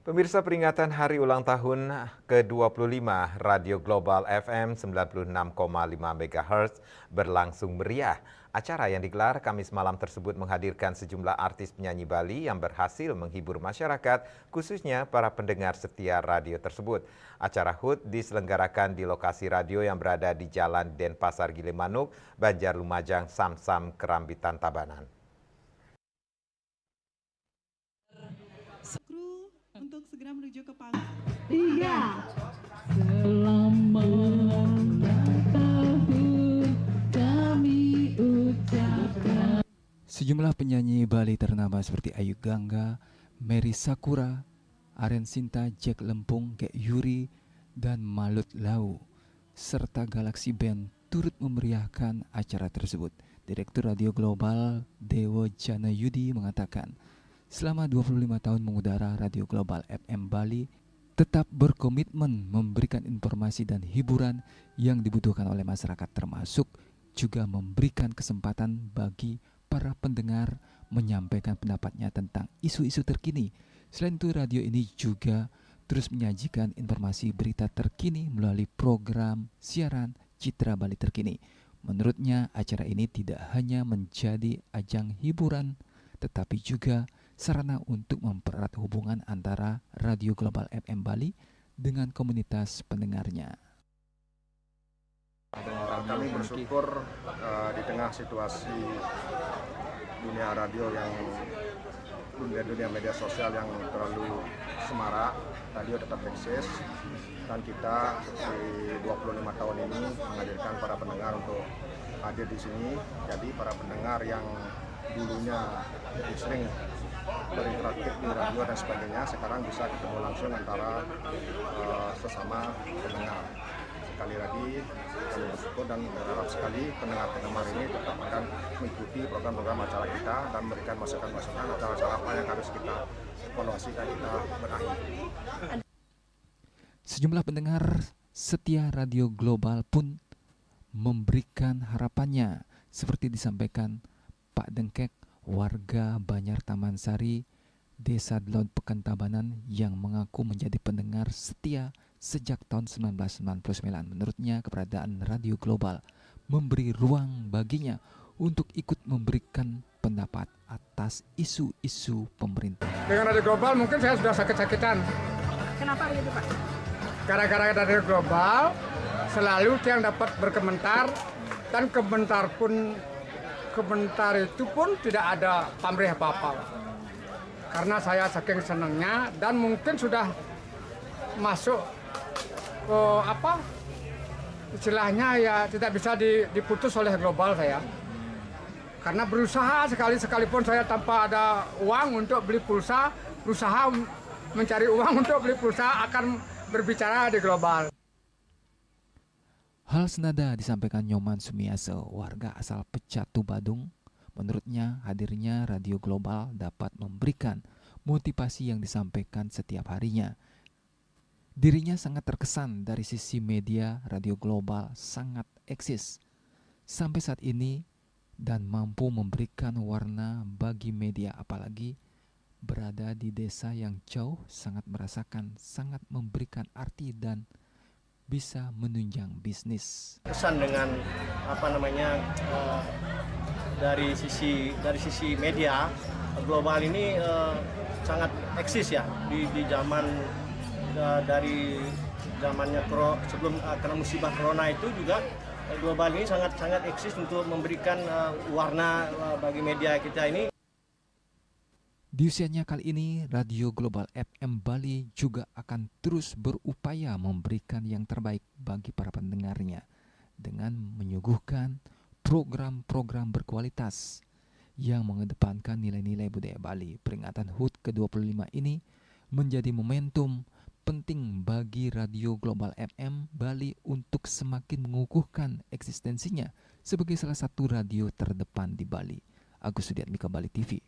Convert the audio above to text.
Pemirsa, peringatan hari ulang tahun ke-25 Radio Global FM 96,5 MHz berlangsung meriah. Acara yang digelar Kamis malam tersebut menghadirkan sejumlah artis penyanyi Bali yang berhasil menghibur masyarakat, khususnya para pendengar setia radio tersebut. Acara HUT diselenggarakan di lokasi radio yang berada di Jalan Denpasar Gilimanuk, Banjarlumajang, Samsam, Kerambitan, Tabanan. Untuk segera menuju ke panggung. 3. Sejumlah penyanyi Bali ternama seperti Ayu Gangga, Mary Sakura, Aren Sinta, Jack Lempung, Kek Yuri, dan Malut Lau, serta Galaxy Band turut memeriahkan acara tersebut. Direktur Radio Global Dewo Jana Yudi mengatakan, selama 25 tahun mengudara, Radio Global FM Bali tetap berkomitmen memberikan informasi dan hiburan yang dibutuhkan oleh masyarakat, termasuk juga memberikan kesempatan bagi para pendengar menyampaikan pendapatnya tentang isu-isu terkini. Selain itu, radio ini juga terus menyajikan informasi berita terkini melalui program siaran Citra Bali Terkini. Menurutnya, acara ini tidak hanya menjadi ajang hiburan, tetapi juga sarana untuk mempererat hubungan antara Radio Global FM Bali dengan komunitas pendengarnya. Kami bersyukur di tengah situasi dunia radio yang dunia media sosial yang terlalu semarak, radio tetap eksis, dan kita di 25 tahun ini menghadirkan para pendengar untuk hadir di sini. Jadi para pendengar yang dulunya sering berinteraktif di radio dan sebagainya, sekarang bisa ketemu langsung antara sesama pendengar. Sekali lagi kami bersyukur dan berharap sekali pendengar-pendengar ini tetap akan mengikuti program-program acara kita dan memberikan masukan-masukan acara-acara apa yang harus kita evaluasi dan kita benahi. Sejumlah pendengar setia Radio Global pun memberikan harapannya, seperti disampaikan Pak Dengkek, warga Banjar Taman Sari, Desa Delon Pekan Tabanan, yang mengaku menjadi pendengar setia sejak tahun 1999. Menurutnya, keberadaan Radio Global memberi ruang baginya untuk ikut memberikan pendapat atas isu-isu pemerintah. Dengan Radio Global mungkin saya sudah sakit-sakitan. Kenapa begitu, Pak? Gara-gara Radio Global selalu yang dapat berkomentar, dan komentar itu pun tidak ada pamrih apa-apa. Karena saya saking senangnya dan mungkin sudah masuk istilahnya ya tidak bisa diputus oleh Global saya. Karena berusaha sekalipun saya tanpa ada uang untuk beli pulsa, berusaha mencari uang untuk beli pulsa akan berbicara di Global. Hal senada disampaikan Nyoman Sumiaso, warga asal Pecatu Badung. Menurutnya, hadirnya Radio Global dapat memberikan motivasi yang disampaikan setiap harinya. Dirinya sangat terkesan dari sisi media. Radio Global sangat eksis sampai saat ini dan mampu memberikan warna bagi media, apalagi berada di desa yang jauh, sangat merasakan, sangat memberikan arti dan bisa menunjang bisnis. Kesan dengan dari sisi media, Global ini sangat eksis ya di zaman dari zamannya sebelum kena musibah corona itu juga Global ini sangat eksis untuk memberikan warna bagi media kita ini. Di usianya kali ini, Radio Global FM Bali juga akan terus berupaya memberikan yang terbaik bagi para pendengarnya dengan menyuguhkan program-program berkualitas yang mengedepankan nilai-nilai budaya Bali. Peringatan HUT ke-25 ini menjadi momentum penting bagi Radio Global FM Bali untuk semakin mengukuhkan eksistensinya sebagai salah satu radio terdepan di Bali. Agus Sudiatmika, Bali TV.